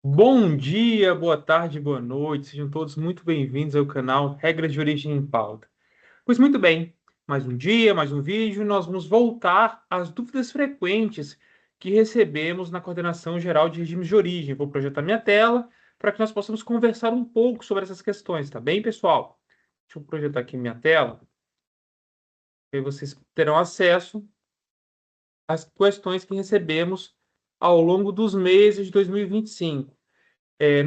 Bom dia, boa tarde, boa noite, sejam todos muito bem-vindos ao canal Regras de Origem em Pauta. Pois muito bem, mais um dia, mais um vídeo, e nós vamos voltar às dúvidas frequentes que recebemos na Coordenação Geral de Regimes de Origem. Vou projetar minha tela para que nós possamos conversar um pouco sobre essas questões, tá bem, pessoal? Deixa eu projetar aqui minha tela, e aí vocês terão acesso às questões que recebemos ao longo dos meses de 2025.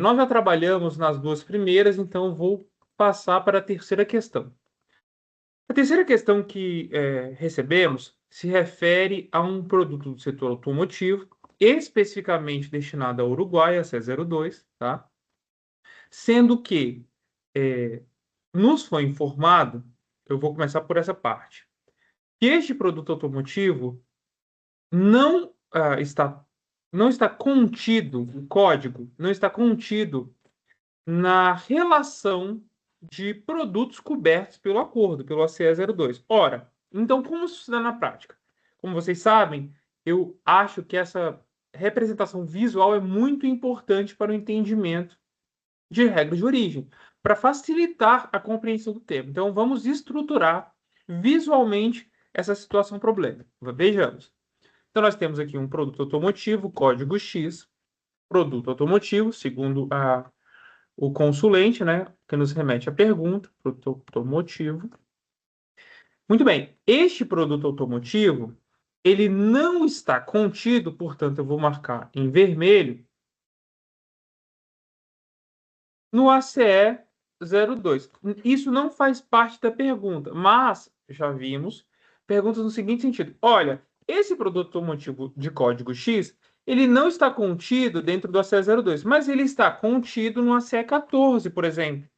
Nós já trabalhamos nas duas primeiras, então vou passar para a terceira questão. A terceira questão que recebemos se refere a um produto do setor automotivo, especificamente destinado ao Uruguai, a C02, tá? Sendo que nos foi informado, eu vou começar por essa parte, que este produto automotivo não não está contido, o código não está contido na relação de produtos cobertos pelo acordo, pelo ACE02. Ora, então como isso se dá na prática? Como vocês sabem, eu acho que essa representação visual é muito importante para o entendimento de regras de origem, para facilitar a compreensão do termo. Então, vamos estruturar visualmente essa situação problema. Vejamos. Então, nós temos aqui um produto automotivo, código X, produto automotivo, segundo o consulente, né, que nos remete à pergunta, produto automotivo. Muito bem, este produto automotivo, ele não está contido, portanto, eu vou marcar em vermelho, no ACE 02. Isso não faz parte da pergunta, mas já vimos perguntas no seguinte sentido: olha, esse produto automotivo de código X, ele não está contido dentro do ACE 02, mas ele está contido no ACE 14, por exemplo,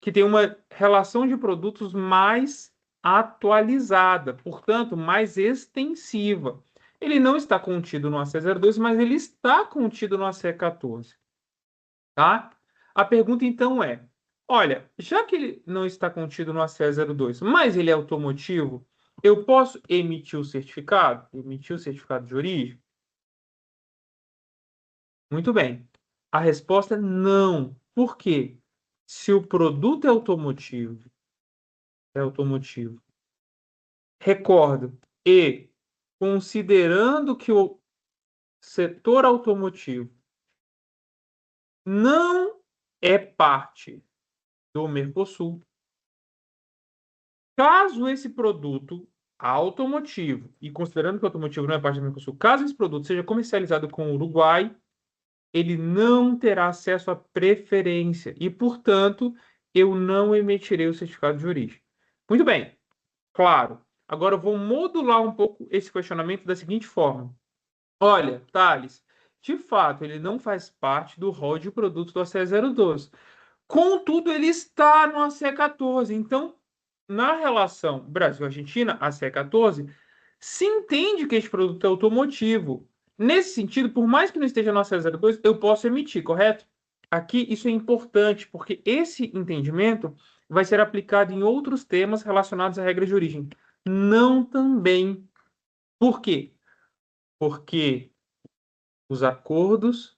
que tem uma relação de produtos mais atualizada, portanto, mais extensiva. Ele não está contido no AC02, mas ele está contido no AC14, tá? A pergunta então é: olha, já que ele não está contido no AC02, mas ele é automotivo, eu posso emitir o certificado? Emitir o certificado de origem? Muito bem. A resposta é não. Por quê? Se o produto é automotivo. Recordo, e considerando que o setor automotivo não é parte do Mercosul, caso esse produto automotivo, e considerando que o automotivo não é parte do Mercosul, caso esse produto seja comercializado com o Uruguai, ele não terá acesso à preferência e, portanto, eu não emitirei o certificado de origem. Muito bem, claro. Agora eu vou modular um pouco esse questionamento da seguinte forma. Olha, Thales, de fato, ele não faz parte do rol de produtos do ACE012. Contudo, ele está no ACE14. Então, na relação Brasil-Argentina, ACE14, se entende que este produto é automotivo. Nesse sentido, por mais que não esteja no ACE02, eu posso emitir, correto? Aqui isso é importante, porque esse entendimento vai ser aplicado em outros temas relacionados à regra de origem. Não também. Por quê? Porque os acordos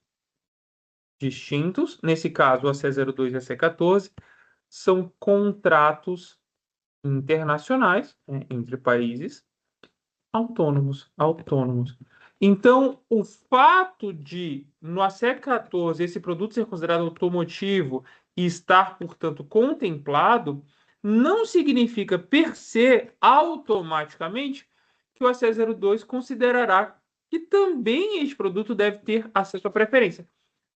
distintos, nesse caso a C02 e a C14, são contratos internacionais, né, entre países autônomos. Então, o fato de no AC14 esse produto ser considerado automotivo e estar, portanto, contemplado, não significa per se automaticamente que o AC02 considerará que também este produto deve ter acesso à preferência.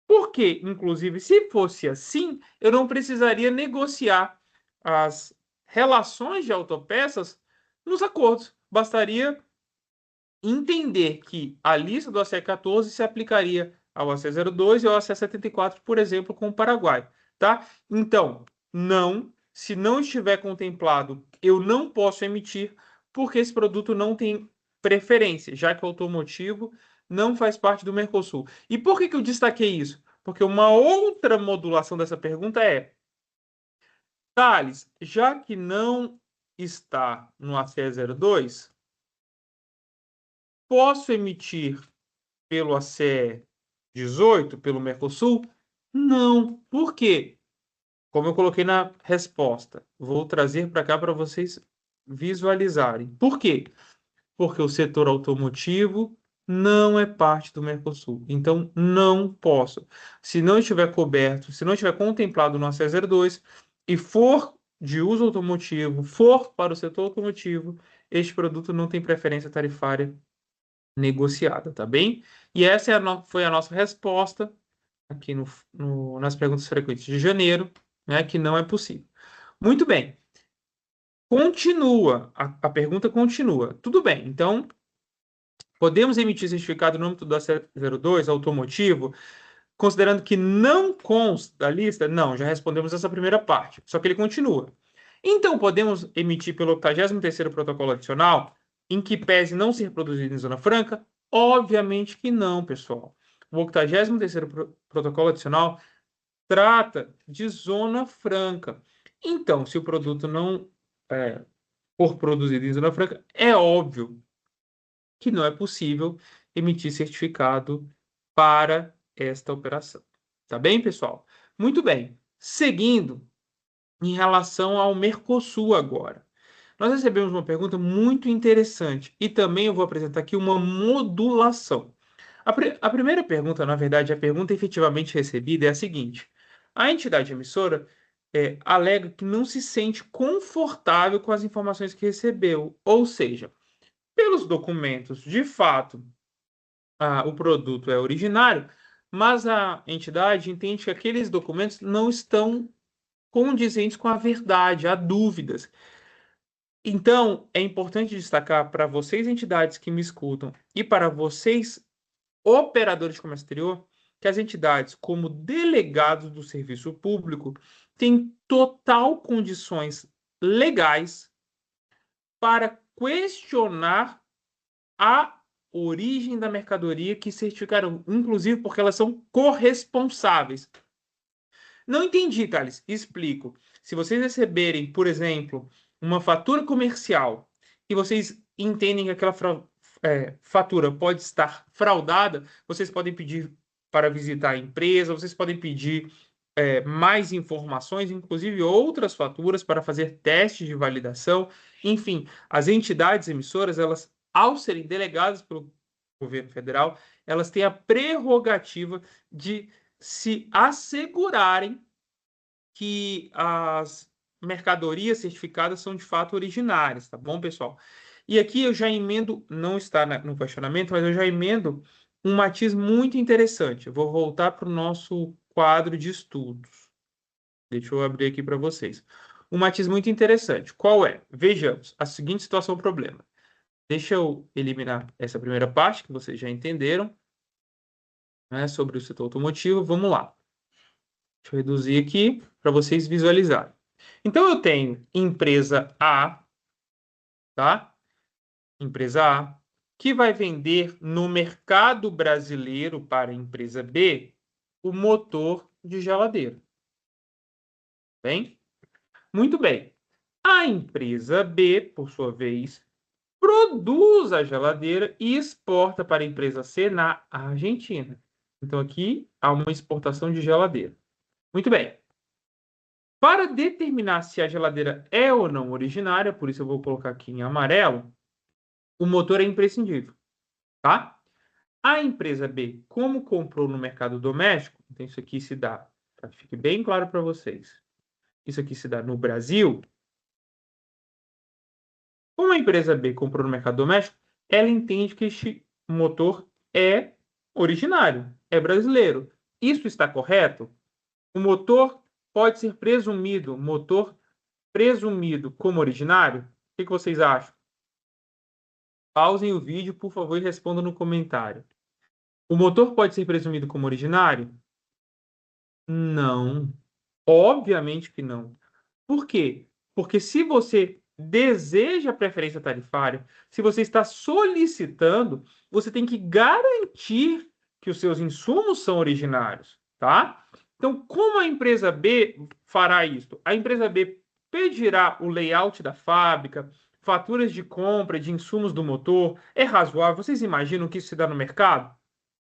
Porque, inclusive, se fosse assim, eu não precisaria negociar as relações de autopeças nos acordos. Bastaria entender que a lista do ACE14 se aplicaria ao AC02 e ao AC74, por exemplo, com o Paraguai, tá? Então, não, se não estiver contemplado, eu não posso emitir, porque esse produto não tem preferência, já que o automotivo não faz parte do Mercosul. E por que eu destaquei isso? Porque uma outra modulação dessa pergunta é: Thales, já que não está no ACE02, posso emitir pelo ACE 18 pelo Mercosul? Não. Por quê? Como eu coloquei na resposta, vou trazer para cá para vocês visualizarem. Por quê? Porque o setor automotivo não é parte do Mercosul. Então, não posso. Se não estiver coberto, se não estiver contemplado no ACE 02 e for de uso automotivo, for para o setor automotivo, este produto não tem preferência tarifária negociada, tá bem? E essa foi a nossa resposta aqui nas perguntas frequentes de janeiro, né, que não é possível. Muito bem. Continua, a pergunta continua. Tudo bem, então, podemos emitir certificado no âmbito da C02 automotivo, considerando que não consta da lista? Não, já respondemos essa primeira parte, só que ele continua. Então, podemos emitir pelo 83º protocolo adicional, em que pese não ser produzido em Zona Franca? Obviamente que não, pessoal. O 83º protocolo adicional trata de Zona Franca. Então, se o produto não for produzido em Zona Franca, é óbvio que não é possível emitir certificado para esta operação. Tá bem, pessoal? Muito bem. Seguindo, em relação ao Mercosul agora. Nós recebemos uma pergunta muito interessante e também eu vou apresentar aqui uma modulação. A primeira pergunta, na verdade, a pergunta efetivamente recebida é a seguinte: a entidade emissora alega que não se sente confortável com as informações que recebeu, ou seja, pelos documentos, de fato, o produto é originário, mas a entidade entende que aqueles documentos não estão condizentes com a verdade, há dúvidas. Então, é importante destacar para vocês, entidades que me escutam, e para vocês, operadores de comércio exterior, que as entidades, como delegados do serviço público, têm total condições legais para questionar a origem da mercadoria que certificaram, inclusive porque elas são corresponsáveis. Não entendi, Thales. Explico. Se vocês receberem, por exemplo, uma fatura comercial e vocês entendem que aquela fatura pode estar fraudada, vocês podem pedir para visitar a empresa, vocês podem pedir mais informações, inclusive outras faturas para fazer testes de validação. Enfim, as entidades emissoras, elas, ao serem delegadas pelo governo federal, elas têm a prerrogativa de se assegurarem que as mercadorias certificadas são de fato originárias, tá bom, pessoal? E aqui eu já emendo, não está no questionamento, mas eu já emendo um matiz muito interessante. Eu vou voltar para o nosso quadro de estudos. Deixa eu abrir aqui para vocês. Um matiz muito interessante. Qual é? Vejamos a seguinte situação problema. Deixa eu eliminar essa primeira parte, que vocês já entenderam, né, sobre o setor automotivo. Vamos lá. Deixa eu reduzir aqui para vocês visualizarem. Então, eu tenho empresa A, tá? Empresa A, que vai vender no mercado brasileiro para a empresa B o motor de geladeira. Bem? Muito bem. A empresa B, por sua vez, produz a geladeira e exporta para a empresa C na Argentina. Então, aqui há uma exportação de geladeira. Muito bem. Para determinar se a geladeira é ou não originária, por isso eu vou colocar aqui em amarelo, o motor é imprescindível, tá? A empresa B, como comprou no mercado doméstico, então isso aqui se dá, para que fique bem claro para vocês, isso aqui se dá no Brasil. Como a empresa B comprou no mercado doméstico, ela entende que este motor é originário, é brasileiro. Isso está correto? O motor pode ser motor presumido como originário? O que vocês acham? Pausem o vídeo, por favor, e respondam no comentário. O motor pode ser presumido como originário? Não. Obviamente que não. Por quê? Porque se você deseja preferência tarifária, se você está solicitando, você tem que garantir que os seus insumos são originários, tá? Então, como a empresa B fará isso? A empresa B pedirá o layout da fábrica, faturas de compra de insumos do motor. É razoável? Vocês imaginam que isso se dá no mercado?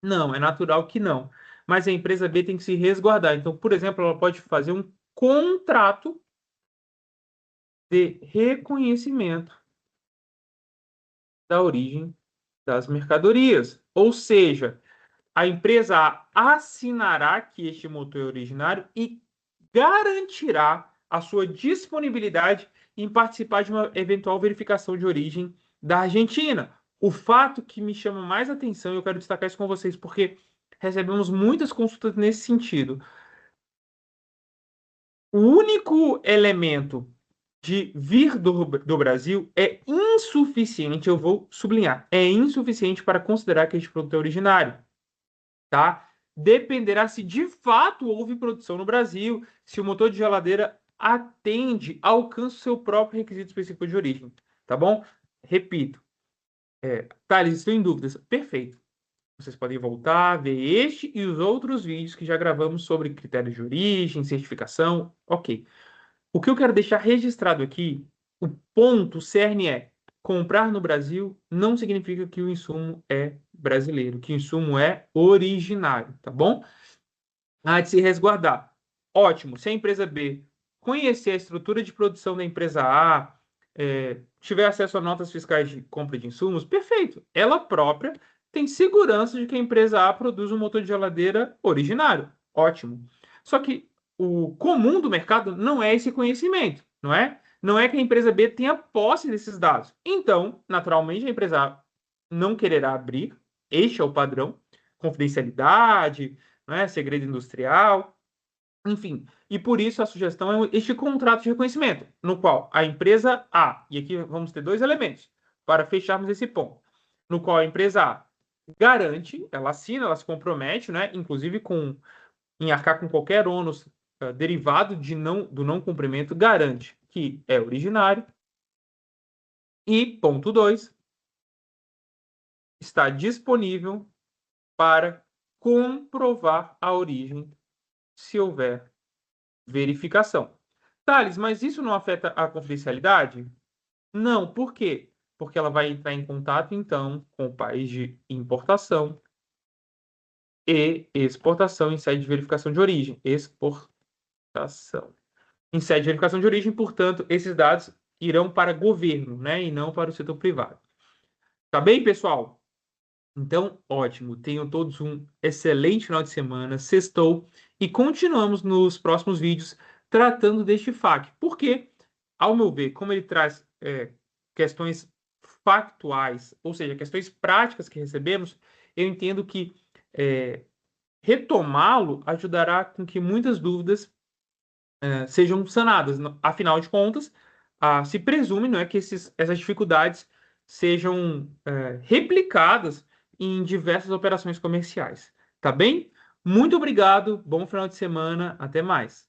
Não, é natural que não. Mas a empresa B tem que se resguardar. Então, por exemplo, ela pode fazer um contrato de reconhecimento da origem das mercadorias. Ou seja, a empresa A assinará que este motor é originário e garantirá a sua disponibilidade em participar de uma eventual verificação de origem da Argentina. O fato que me chama mais atenção, e eu quero destacar isso com vocês, porque recebemos muitas consultas nesse sentido. O único elemento de vir do Brasil é insuficiente, eu vou sublinhar, é insuficiente para considerar que este produto é originário, tá? Dependerá se de fato houve produção no Brasil, se o motor de geladeira atende, alcança o seu próprio requisito específico de origem, tá bom? Repito, Thales, estou em dúvidas. Perfeito. Vocês podem voltar, ver este e os outros vídeos que já gravamos sobre critérios de origem, certificação, ok. O que eu quero deixar registrado aqui, o ponto cerne é: comprar no Brasil não significa que o insumo é brasileiro, que o insumo é originário, tá bom? Há de se resguardar. Ótimo. Se a empresa B conhecer a estrutura de produção da empresa A, tiver acesso a notas fiscais de compra de insumos, perfeito. Ela própria tem segurança de que a empresa A produz um motor de geladeira originário. Ótimo. Só que o comum do mercado não é esse conhecimento, não é? Não é que a empresa B tenha posse desses dados. Então, naturalmente, a empresa A não quererá abrir. Este é o padrão. Confidencialidade, né, segredo industrial, enfim. E por isso a sugestão é este contrato de reconhecimento, no qual a empresa A, e aqui vamos ter dois elementos para fecharmos esse ponto, no qual a empresa A garante, ela assina, ela se compromete, né, inclusive em arcar com qualquer ônus derivado do não cumprimento, garante que é originário. E ponto 2, está disponível para comprovar a origem se houver verificação. Thales, mas isso não afeta a confidencialidade? Não, por quê? Porque ela vai entrar em contato, então, com o país de importação e exportação em sede de verificação de origem. Exportação. Em sede de verificação de origem, portanto, esses dados irão para governo, né, e não para o setor privado. Tá bem, pessoal? Então, ótimo. Tenham todos um excelente final de semana. Sextou. E continuamos nos próximos vídeos tratando deste FAQ. Porque, ao meu ver, como ele traz questões factuais, ou seja, questões práticas que recebemos, eu entendo que retomá-lo ajudará com que muitas dúvidas sejam sanadas. Afinal de contas, se presume, não é, que essas dificuldades sejam replicadas em diversas operações comerciais. Tá bem? Muito obrigado, bom final de semana, até mais.